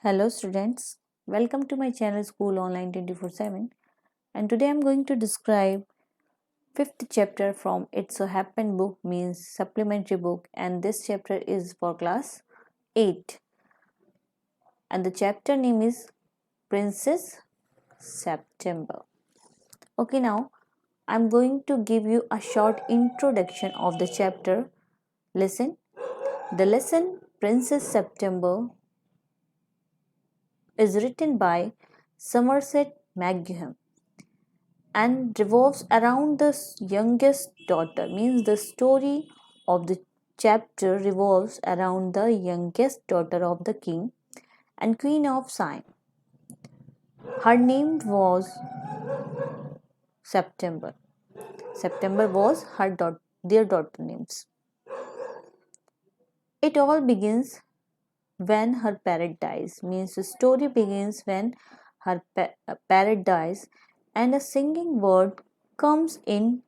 Hello students, welcome to my channel School Online 24/7 and today I am going to describe 5th chapter from It's a Happen book means supplementary book and this chapter is for class 8 and the chapter name is Princess September. Okay, now I am going to give you a short introduction of the chapter. Listen, the lesson Princess September is written by Somerset Maugham and revolves around the youngest daughter, means the story of the chapter revolves around the youngest daughter of the king and queen of Siam. Her name was September. September was their daughter names. It all begins when her parrot dies, means the story begins when her parrot dies and a singing bird comes in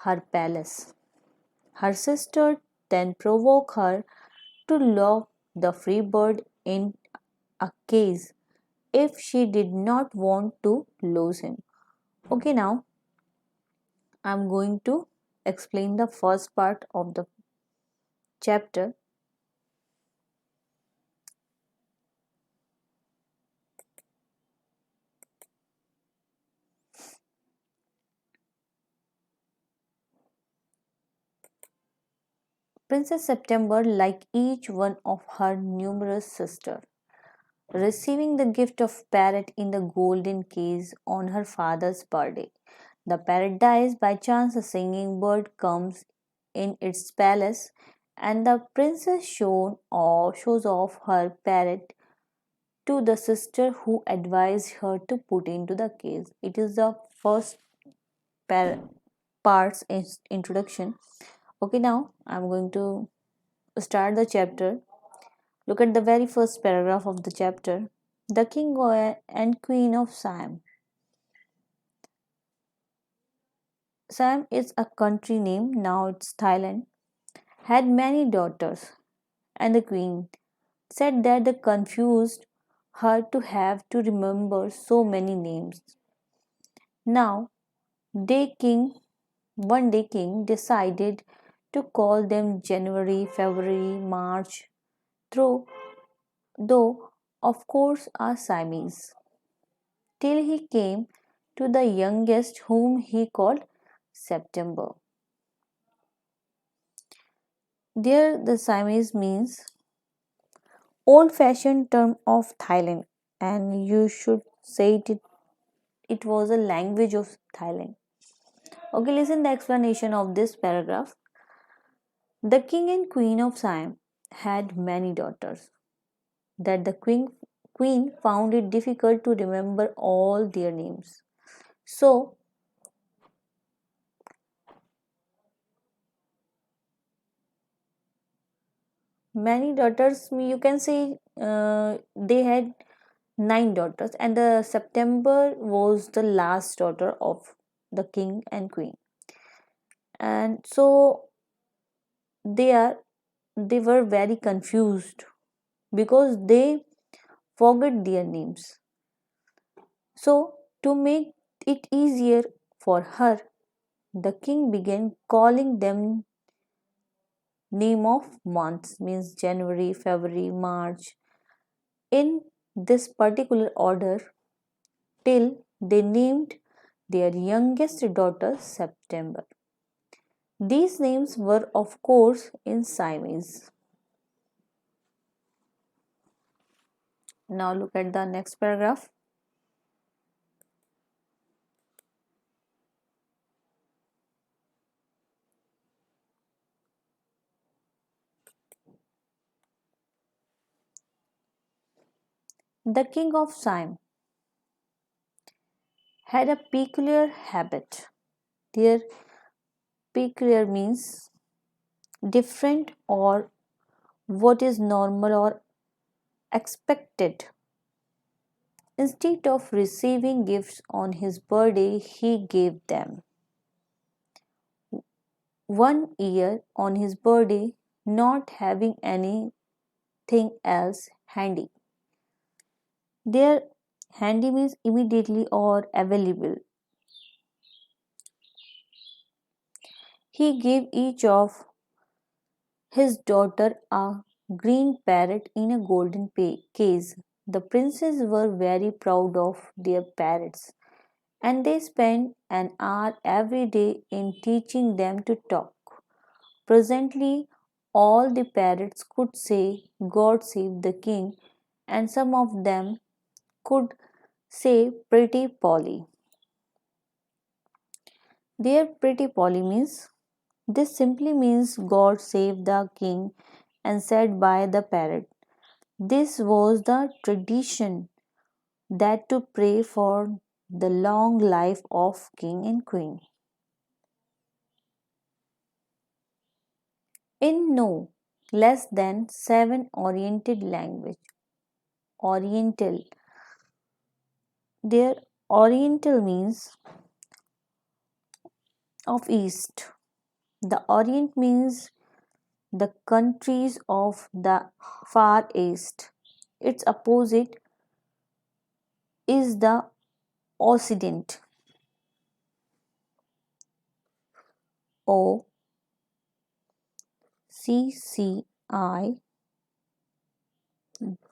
her palace. Her sister then provoked her to lock the free bird in a cage if she did not want to lose him. Okay, now I'm going to explain the first part of the chapter. Princess September, like each one of her numerous sisters, receiving the gift of parrot in the golden case on her father's birthday. The parrot dies by chance. A singing bird comes in its palace, and the princess shows off her parrot to the sister who advised her to put into the case. It is the first par- part's introduction. Okay, now I'm going to start the chapter. Look at the very first paragraph of the chapter. The king and queen of Siam. Siam is a country name, now it's Thailand, had many daughters, and the queen said that the confused her to have to remember so many names. Now, day king, one day king decided to call them January, February, March, through though of course are Siamese, till he came to the youngest whom he called September. There the Siamese means old fashioned term of Thailand and you should say it was a language of Thailand. Okay, listen the explanation of this paragraph. The king and queen of Siam had many daughters that the queen found it difficult to remember all their names. So many daughters, you can say they had 9 daughters and the September was the last daughter of the king and queen. And so they are they were very confused because they forgot their names. So to make it easier for her, the king began calling them name of months, means January, February, March, in this particular order till they named their youngest daughter September. These names were of course in Siamese. Now look at the next paragraph. The king of Siam had a peculiar habit. Their peculiar means different or what is normal or expected. Instead of receiving gifts on his birthday, he gave them. One year on his birthday, not having anything else handy, Their handy means immediately or available. He gave each of his daughter a green parrot in a golden case. The princes were very proud of their parrots, and they spent an hour every day in teaching them to talk. Presently, all the parrots could say, God save the king, and some of them could say, Pretty Polly. Their Pretty Polly means this simply means God save the king and said by the parrot. This was the tradition that to pray for the long life of king and queen. In no less than seven Oriental, their Oriental means of East. The Orient means the countries of the Far East. Its opposite is the Occident. O C C I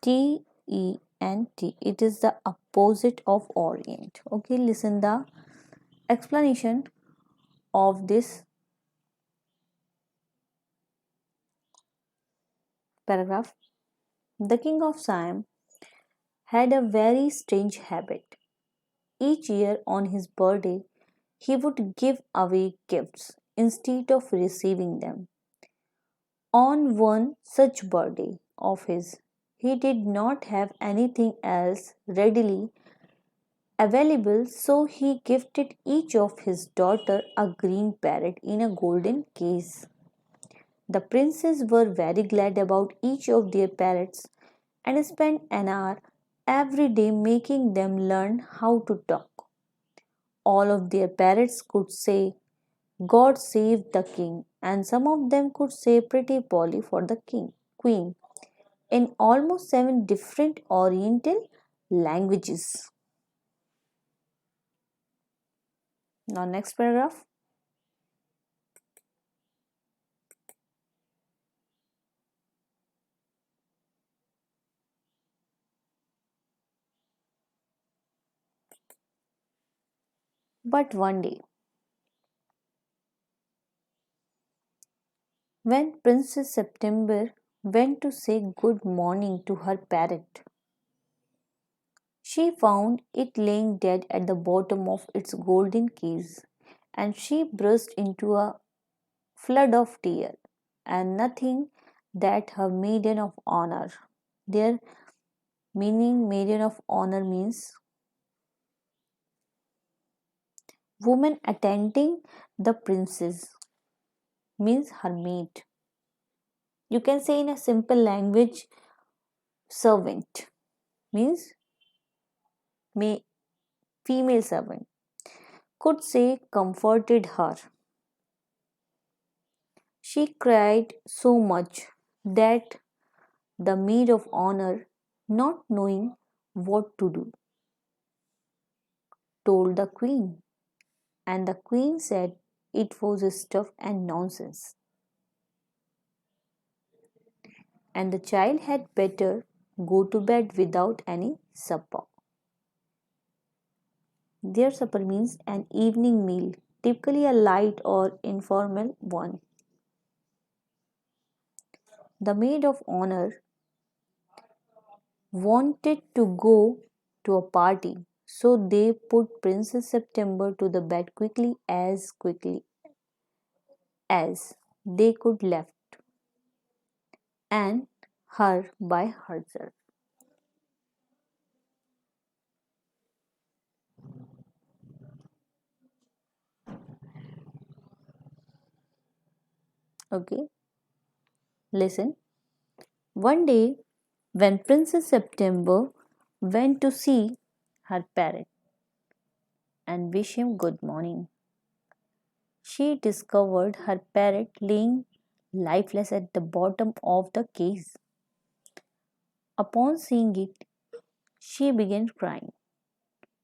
D E N T. It is the opposite of Orient. Okay, listen the explanation of this paragraph. The king of Siam had a very strange habit. Each year on his birthday, he would give away gifts instead of receiving them. On one such birthday of his, he did not have anything else readily available, so he gifted each of his daughter a green parrot in a golden case. The princes were very glad about each of their parrots and spent an hour every day making them learn how to talk. All of their parrots could say, God save the king, and some of them could say Pretty Polly for the queen, in almost seven different Oriental languages. Now, next paragraph. But one day, when Princess September went to say good morning to her parrot, she found it laying dead at the bottom of its golden case, and she burst into a flood of tears, and nothing that her maiden of honor. Their meaning maiden of honor means woman attending the princess, means her maid. You can say in a simple language, servant means female servant. Could say comforted her. She cried so much that the maid of honor, not knowing what to do, told the queen, and the queen said it was stuff and nonsense, and the child had better go to bed without any supper. Their supper means an evening meal, typically a light or informal one. The maid of honor wanted to go to a party, so they put Princess September to the bed quickly as they could left and her by herself. Okay, listen. One day, when Princess September went to see her parrot and wish him good morning, she discovered her parrot lying lifeless at the bottom of the case. Upon seeing it, She began crying,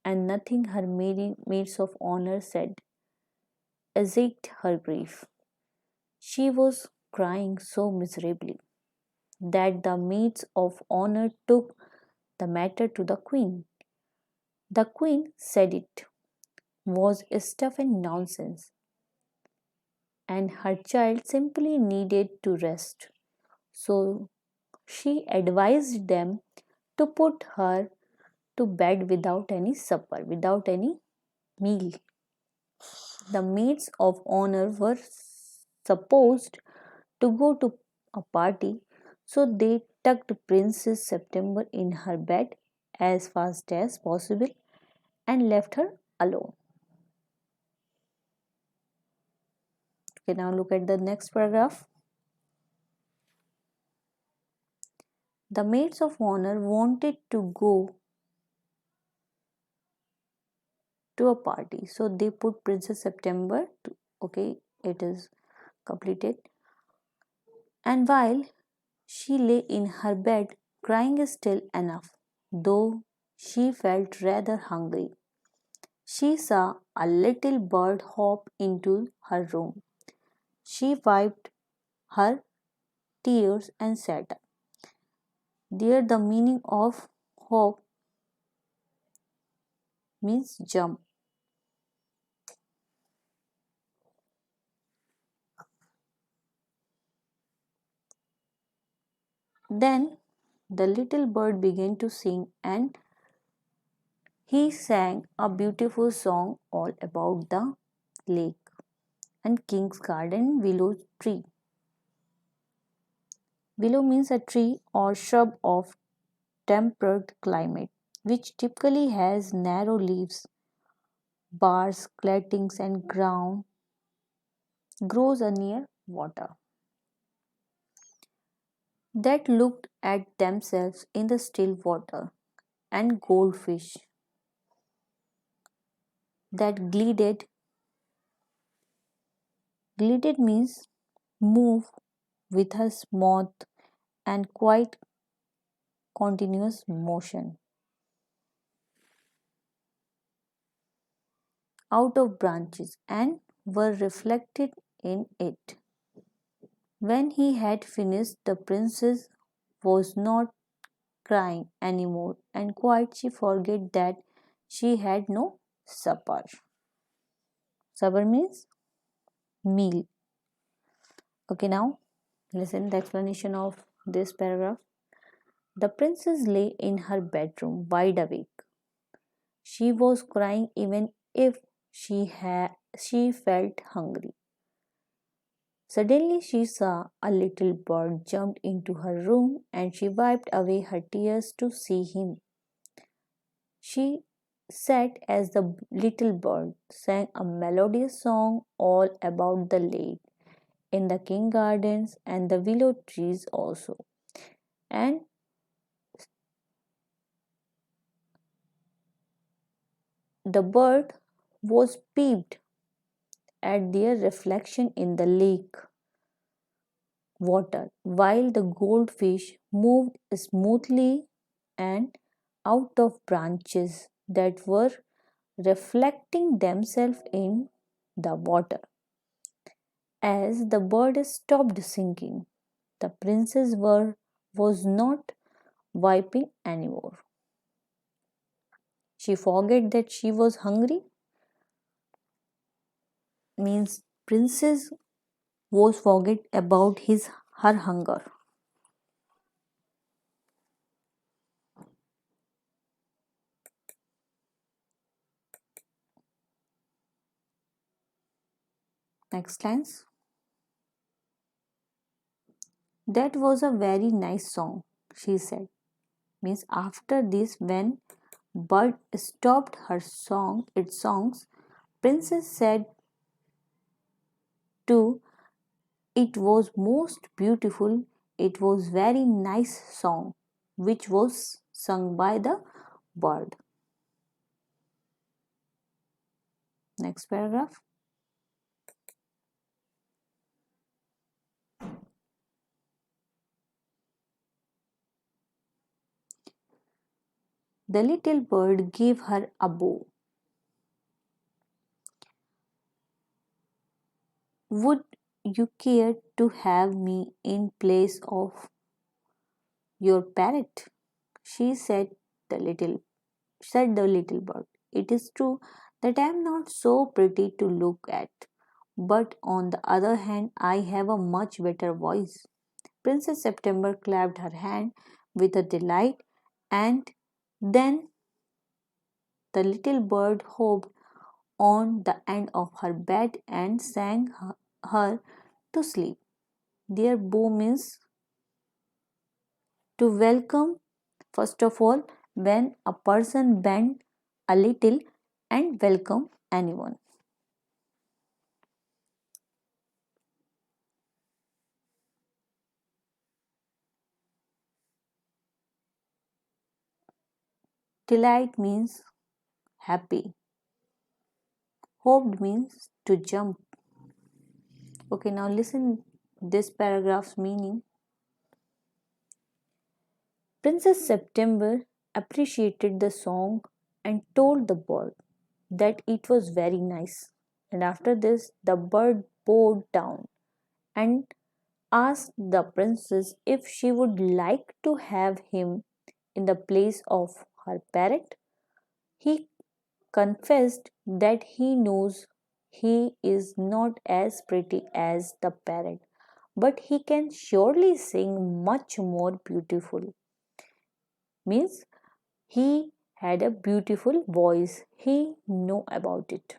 and nothing her maids of honor said assuaged her grief. She was crying so miserably that the maids of honor took the matter to the queen. The queen said it was stuff and nonsense, and her child simply needed to rest. So she advised them to put her to bed without any supper, without any meal. The maids of honor were supposed to go to a party, so they tucked Princess September in her bed as fast as possible and left her alone. Okay, now look at the next paragraph. The maids of honor wanted to go to a party, so they put Princess September to, okay, it is completed. And while she lay in her bed crying still enough, though she felt rather hungry, she saw a little bird hop into her room. She wiped her tears and sat up. There, the meaning of hop means jump. Then the little bird began to sing, and he sang a beautiful song all about the lake and King's Garden Willow Tree. Willow means a tree or shrub of temperate climate, which typically has narrow leaves, bars, clatings, and ground grows near water that looked at themselves in the still water, and goldfish that glided. Glided means move with a smooth and quite continuous motion out of branches and were reflected in it. When he had finished, the princess was not crying anymore, and quite she forget that she had no supper. Supper means meal. Okay, now listen the explanation of this paragraph. The princess lay in her bedroom wide awake. She was crying even if she felt hungry. Suddenly she saw a little bird jumped into her room, and she wiped away her tears to see him. She sat as the little bird sang a melodious song all about the lake, in the king gardens and the willow trees also. And the bird was peeved at their reflection in the lake water, while the goldfish moved smoothly and out of branches that were reflecting themselves in the water. As the bird stopped singing, the princess was not wiping anymore. She forgot that she was hungry, means princess was forget about his her hunger. Next lines. That was a very nice song, she said. Means after this, when bird stopped its songs, princess said to it was most beautiful. It was very nice song, which was sung by the bird. Next paragraph. The little bird gave her a bow. Would you care to have me in place of your parrot? She said the little bird. It is true that I am not so pretty to look at, but on the other hand, I have a much better voice. Princess September clapped her hand with a delight, and then the little bird hopped on the end of her bed and sang her to sleep. Their bow means to welcome, first of all, when a person bend a little and welcome anyone. Delight means happy. Hoped means to jump. Okay, now listen this paragraph's meaning. Princess September appreciated the song and told the bird that it was very nice. And after this, the bird bowed down and asked the princess if she would like to have him in the place of her parrot. He confessed that he knows he is not as pretty as the parrot, but he can surely sing much more beautiful. Means he had a beautiful voice. He know about it.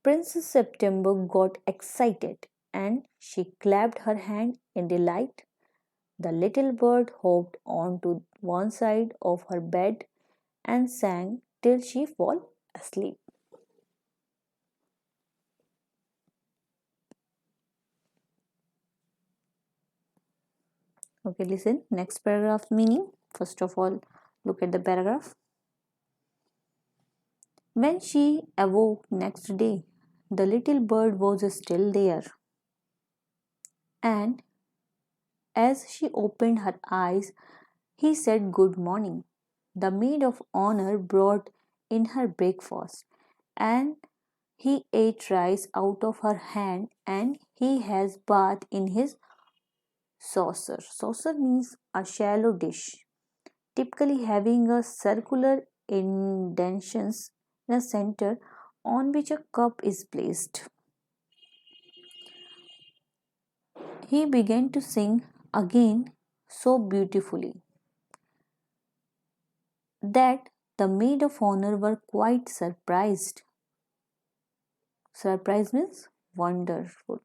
Princess September got excited and she clapped her hand in delight. The little bird hopped onto one side of her bed and sang till she fell asleep. Okay, listen. Next paragraph meaning. First of all, look at the paragraph. When she awoke next day, the little bird was still there, and as she opened her eyes, he said good morning. The maid of honor brought in her breakfast, and he ate rice out of her hand, and he has bath in his saucer. Saucer means a shallow dish, typically having a circular indentation in the center on which a cup is placed. He began to sing again so beautifully that the maid of honor were quite surprised. Surprise means wonderful,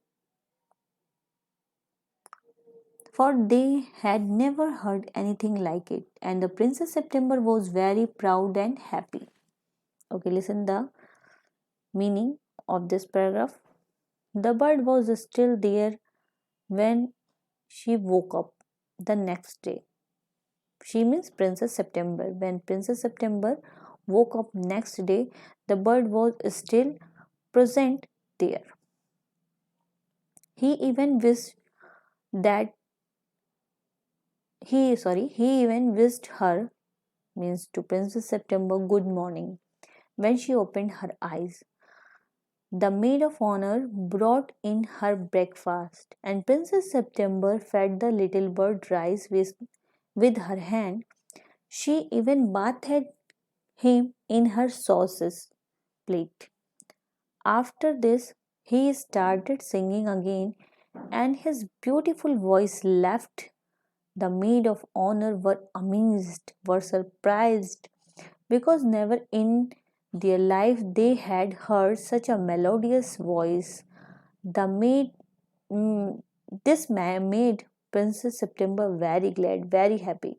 for they had never heard anything like it, and the Princess September was very proud and happy. Okay, listen the meaning of this paragraph. The bird was still there when she woke up the next day. She means Princess September. When Princess September woke up next day, the bird was still present there. He even wished that he even wished her, means to Princess September, good morning when she opened her eyes. The maid of honor brought in her breakfast, and Princess September fed the little bird rice with her hand. She even bathed him in her sauces plate. After this, he started singing again, and his beautiful voice left. The maid of honor were amazed, were surprised, because never in their life they had heard such a melodious voice. The maid, mm, made Princess September very glad, very happy,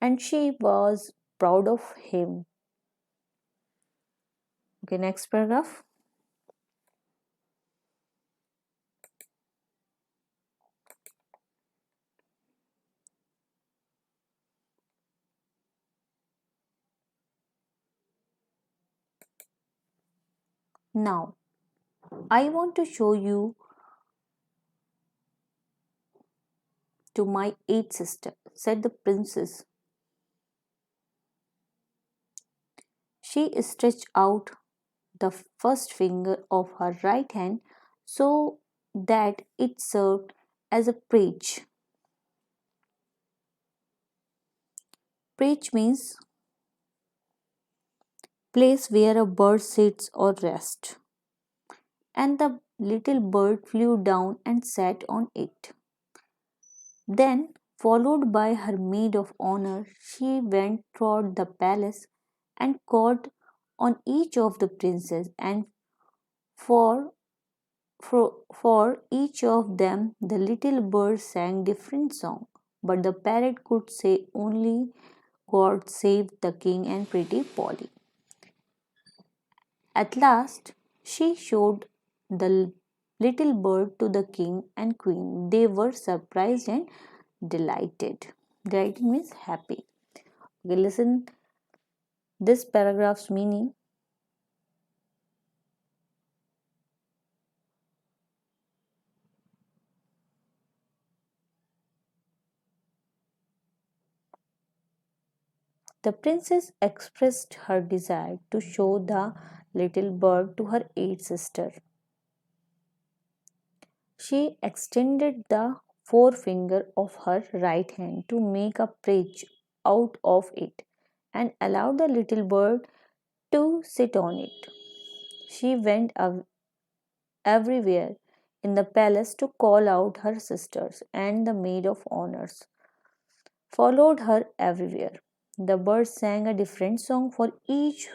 and she was proud of him. Okay, next paragraph. Now, I want to show you to my eighth sister, said the princess. She stretched out the first finger of her right hand so that it served as a perch. Perch means place where a bird sits or rests, and the little bird flew down and sat on it. Then, followed by her maid of honor, she went throughout the palace and called on each of the princes, and for, for each of them the little bird sang different song. But the parrot could say only God save the king and pretty Polly. At last, she showed the little bird to the king and queen. They were surprised and delighted. Delighted means happy. Okay, listen this paragraph's meaning. The princess expressed her desire to show the little bird to her eighth sister. She extended the forefinger of her right hand to make a bridge out of it and allowed the little bird to sit on it. She went everywhere in the palace to call out her sisters, and the maid of honors followed her everywhere. The birds sang a different song for each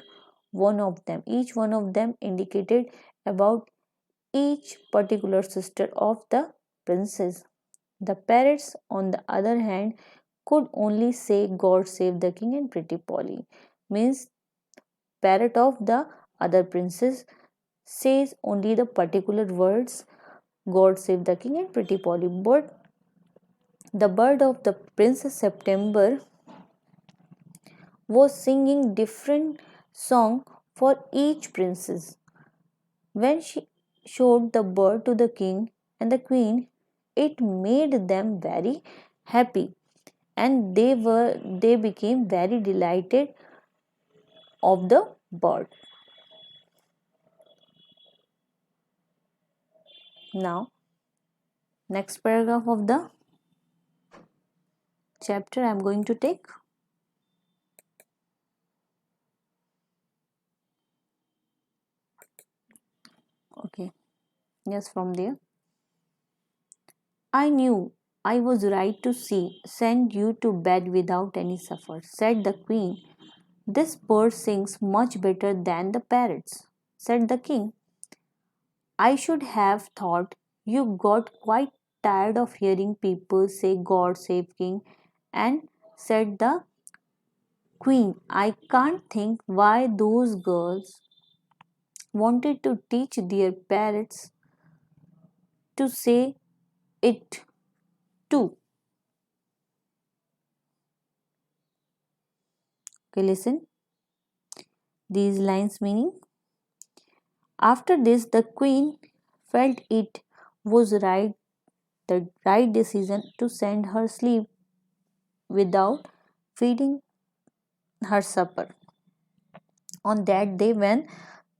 one of them. Each one of them indicated about each particular sister of the princess. The parrots, on the other hand, could only say God save the king and pretty Polly. Means parrot of the other princess says only the particular words God save the king and pretty Polly. But the bird of the Princess September was singing different song for each princess. When she showed the bird to the king and the queen, it made them very happy, and they became very delighted of the bird. Now, next paragraph of the chapter I am going to take. Okay, yes, from there. I knew I was right to send you to bed without any supper, said the queen. This bird sings much better than the parrots, said the king. I should have thought you got quite tired of hearing people say God save king, and said the queen. I can't think why those girls wanted to teach their parrots to say it too. Okay, listen these lines meaning. After this, the queen felt it was the right decision to send her sleep without feeding her supper. On that day, when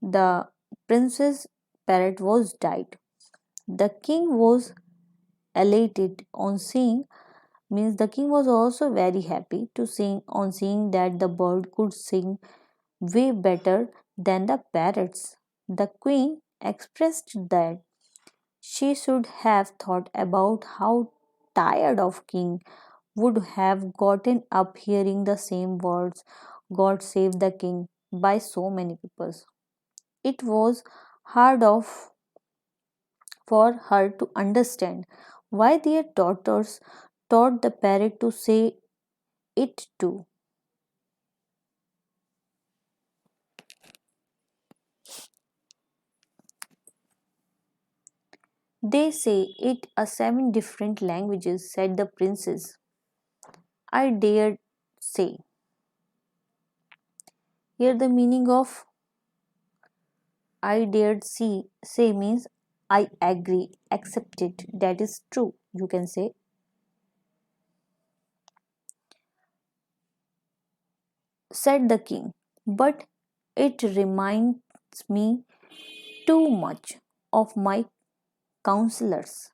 the princess parrot was died, the king was elated on seeing means the king was also very happy to sing on seeing that the bird could sing way better than the parrots. The queen expressed that she should have thought about how tired of king would have gotten up hearing the same words, God save the king, by so many people. It was hard of for her to understand why their daughters taught the parrot to say it too. They say it a seven different languages, said the princess. I dared say. Here the meaning of I dared say means I agree, accept it, that is true. You can say, said the king. But It reminds me too much of my counselors.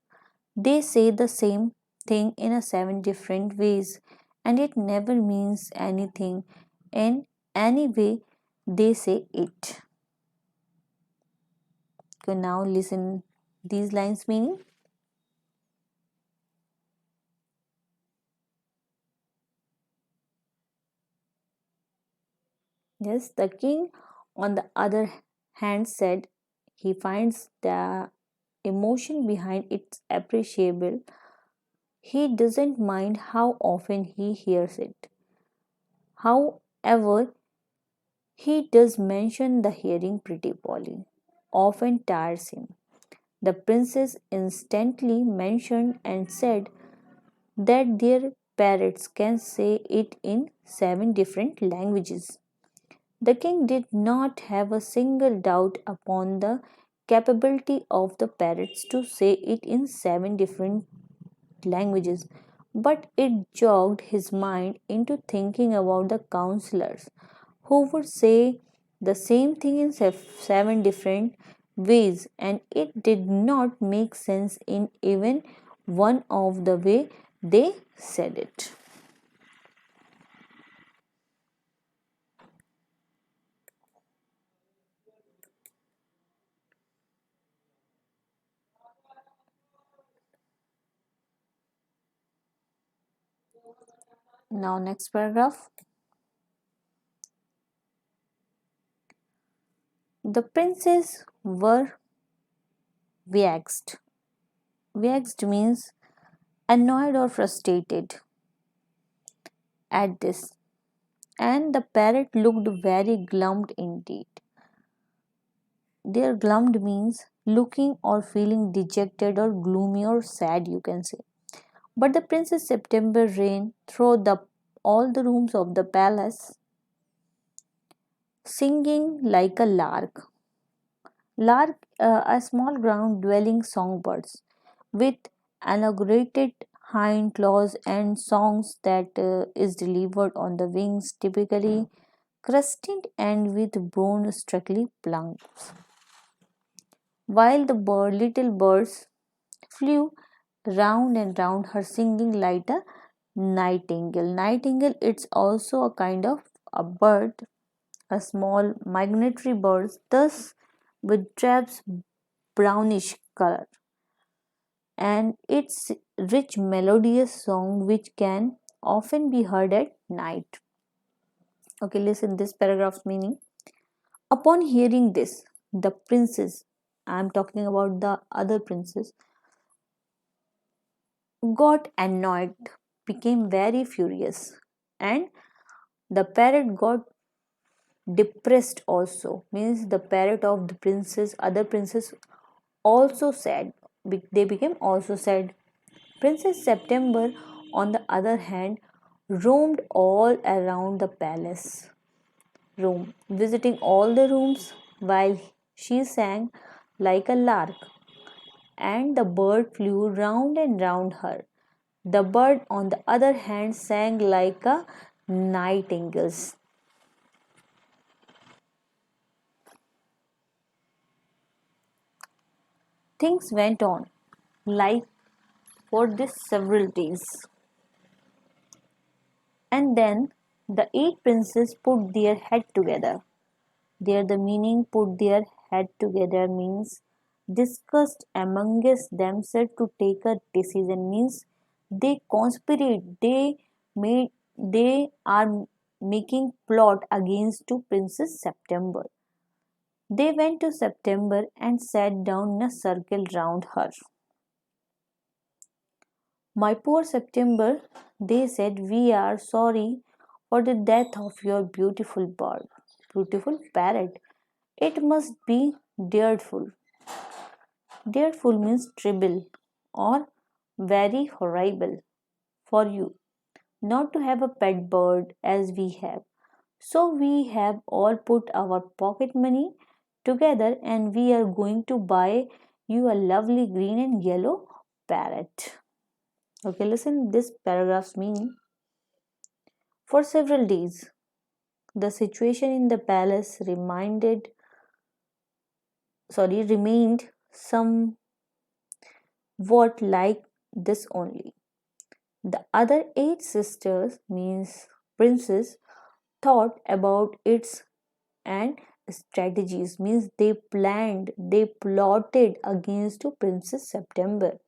They say the same thing in a seven different ways, and it never means anything in any way they say it. So now listen these lines meaning. Yes, the king on the other hand said he finds the emotion behind it appreciable. He doesn't mind how often he hears it. However, he does mention the hearing pretty poorly, often tires him. The princess instantly mentioned and said that their parrots can say it in seven different languages. The king did not have a single doubt upon the capability of the parrots to say it in seven different languages, but it jogged his mind into thinking about the counselors who would say the same thing in seven different ways, and it did not make sense in even one of the way they said it. Now, next paragraph. The princes were vexed. Vexed means annoyed or frustrated at this, and the parrot looked very glummed indeed. There, glummed means looking or feeling dejected or gloomy or sad, you can say. But the Princess September ran through all the rooms of the palace, singing like a lark. Lark, a small ground dwelling songbirds with elaborated hind claws and songs that is delivered on the wings, typically crested and with brown straggly plumps. While the little birds flew round and round her, singing like a nightingale. Nightingale, it's also a kind of a bird, a small migratory bird, thus with drabs brownish color, and its rich melodious song which can often be heard at night. Okay, listen this paragraph's meaning. Upon hearing this, the princess, I am talking about the other princess, got annoyed, became very furious, and the parrot got depressed also. Means the parrot of the princess, other princess also sad. They became also sad. Princess September, on the other hand, roamed all around the palace room, visiting all the rooms while she sang like a lark, and the bird flew round and round her. The bird, on the other hand, sang like a nightingale. Things went on like for this several days, and then the eight princes put their head together. There, the meaning put their head together means discussed amongst themselves to take a decision, means they conspirate, they are making plot against to Princess September. They went to September and sat down in a circle round her. My poor September, they said, we are sorry for the death of your beautiful bird, beautiful parrot. It must be dreadful. Dreadful means terrible or very horrible for you not to have a pet bird as we have. So we have all put our pocket money together and we are going to buy you a lovely green and yellow parrot. Okay, listen this paragraph's meaning. For several days, the situation in the palace remained somewhat like this only. The other eight sisters, means princes, thought about its and strategies, means they plotted against Princess September,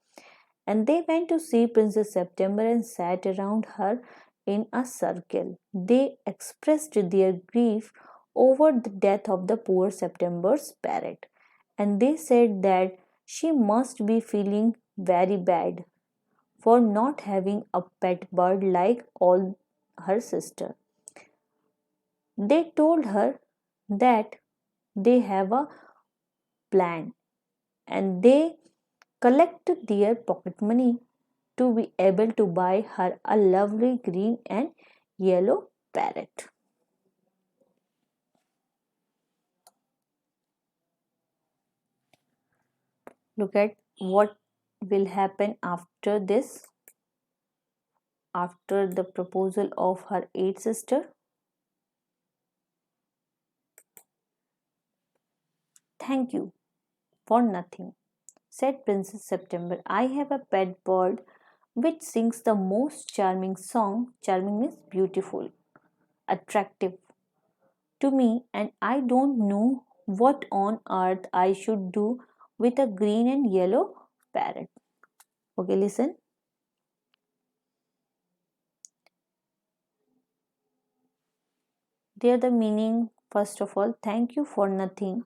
and they went to see Princess September and sat around her in a circle. They expressed their grief over the death of the poor September's parrot, and they said that she must be feeling very bad for not having a pet bird like all her sister. They told her that they have a plan, and they collected their pocket money to be able to buy her a lovely green and yellow parrot. Look at what will happen after this, after the proposal of her eight sister. Thank you for nothing, said Princess September. I have a pet bird which sings the most charming song. Charming means beautiful, attractive to me, and I don't know what on earth I should do with a green and yellow parrot. Okay, listen. There the meaning, first of all, thank you for nothing.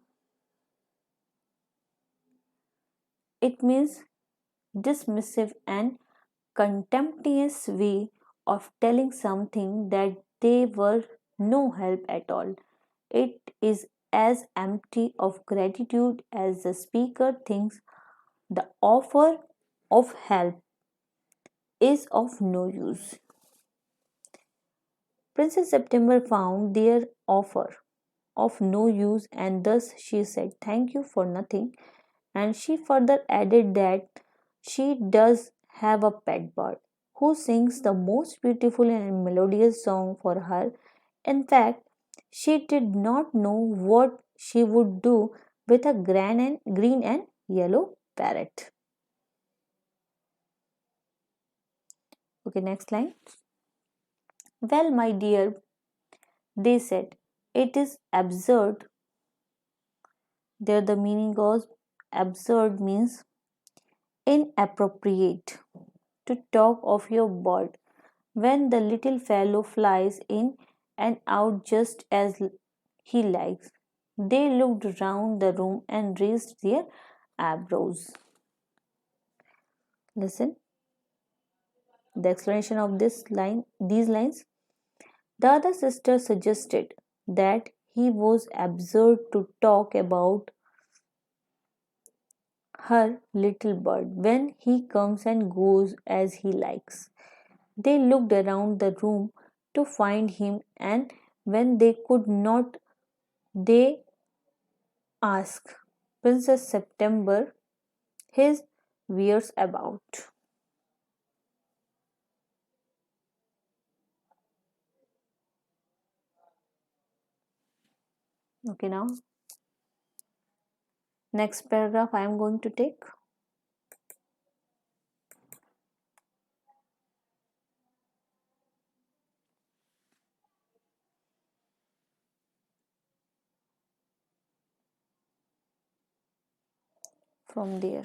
It means dismissive and contemptuous way of telling something that they were no help at all. It is as empty of gratitude as the speaker thinks the offer of help is of no use. Princess September found their offer of no use, and thus she said, thank you for nothing. And she further added that she does have a pet bird who sings the most beautiful and melodious song for her. In fact, she did not know what she would do with a green and yellow parrot. Okay, next line. Well, my dear, they said, it is absurd. There, the meaning of absurd means inappropriate to talk of your bird when the little fellow flies in and out just as he likes. They looked round the room and raised their eyebrows. Listen, the explanation of these lines. The other sister suggested that he was absurd to talk about her little bird when he comes and goes as he likes. They looked around the room to find him, and when they could not, they asked Princess September his whereabouts. Okay, now next paragraph I am going to take from there.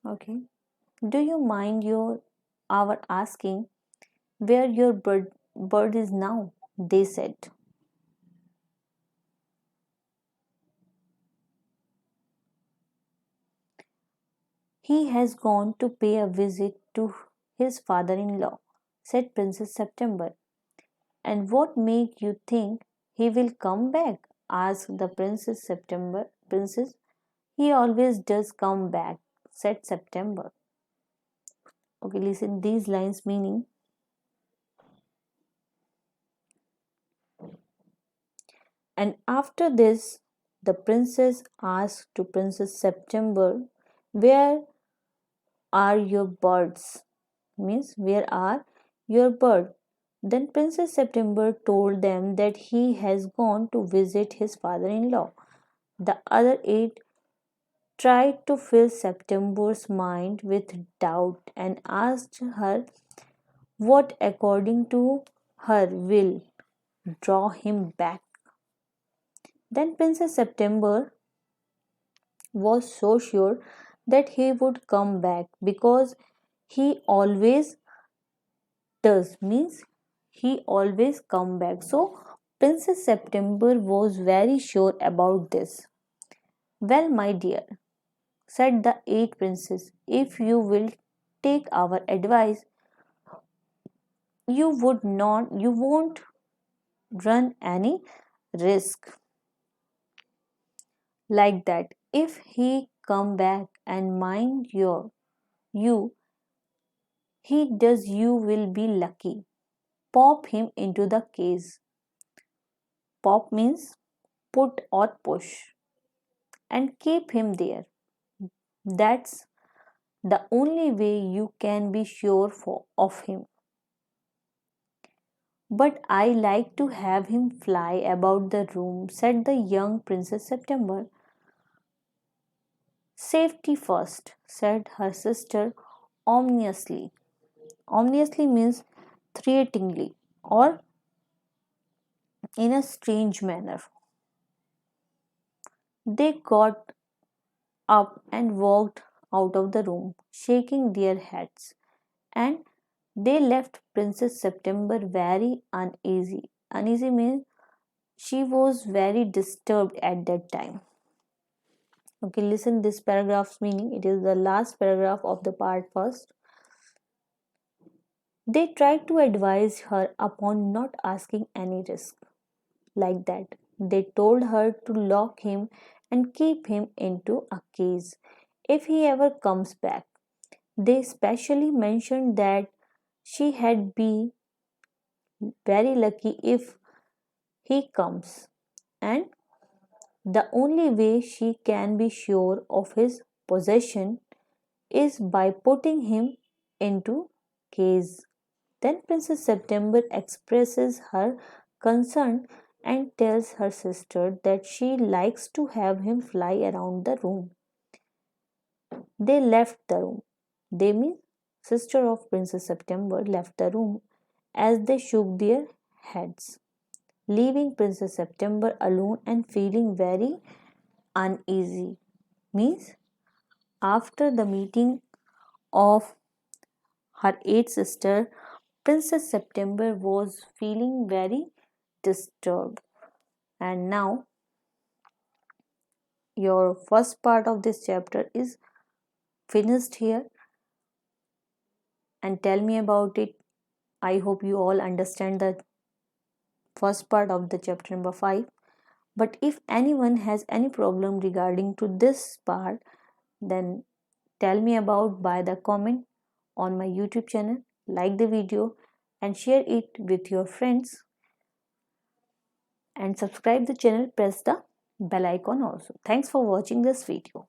Okay. Do you mind your our asking where your bird is now? They said. He has gone to pay a visit to his father-in-law, said Princess September. And what make you think he will come back? Asked the Princess September. Princess, he always does come back, said September. Okay, listen these lines meaning. And after this, the princess asked to Princess September where are your birds? Means, where are your bird? Then Princess September told them that he has gone to visit his father in law. The other eight tried to fill September's mind with doubt and asked her what, according to her, will draw him back. Then Princess September was so sure that he would come back because he always does, means he always come back. So Princess September was very sure about this. Well, my dear, said the eight princes, if you will take our advice, you won't run any risk like that. If he come back and mind you he does, you will be lucky. Pop him into the case. Pop means put or push, and keep him there. That's the only way you can be sure of him. But I like to have him fly about the room, said the young Princess September. Safety first, said her sister ominously. Ominously means threateningly or in a strange manner. They got up and walked out of the room, shaking their heads, and they left Princess September very uneasy. Uneasy means she was very disturbed at that time. Okay, listen this paragraph's meaning. It is the last paragraph of the part first. They tried to advise her upon not asking any risk like that. They told her to lock him and keep him into a cage if he ever comes back. They specially mentioned that she had be very lucky if he comes, and the only way she can be sure of his possession is by putting him into cage. Then Princess September expresses her concern and tells her sister that she likes to have him fly around the room. They left the room. They mean sister of Princess September left the room as they shook their heads, leaving Princess September alone and feeling very uneasy. Means after the meeting of her eight sister, Princess September was feeling very disturbed. And now your first part of this chapter is finished here, and tell me about it. I hope you all understand the first part of the chapter number 5. But if anyone has any problem regarding to this part, then tell me about by the comment on my YouTube channel. Like the video and share it with your friends, and subscribe the channel, press the bell icon also. Thanks for watching this video.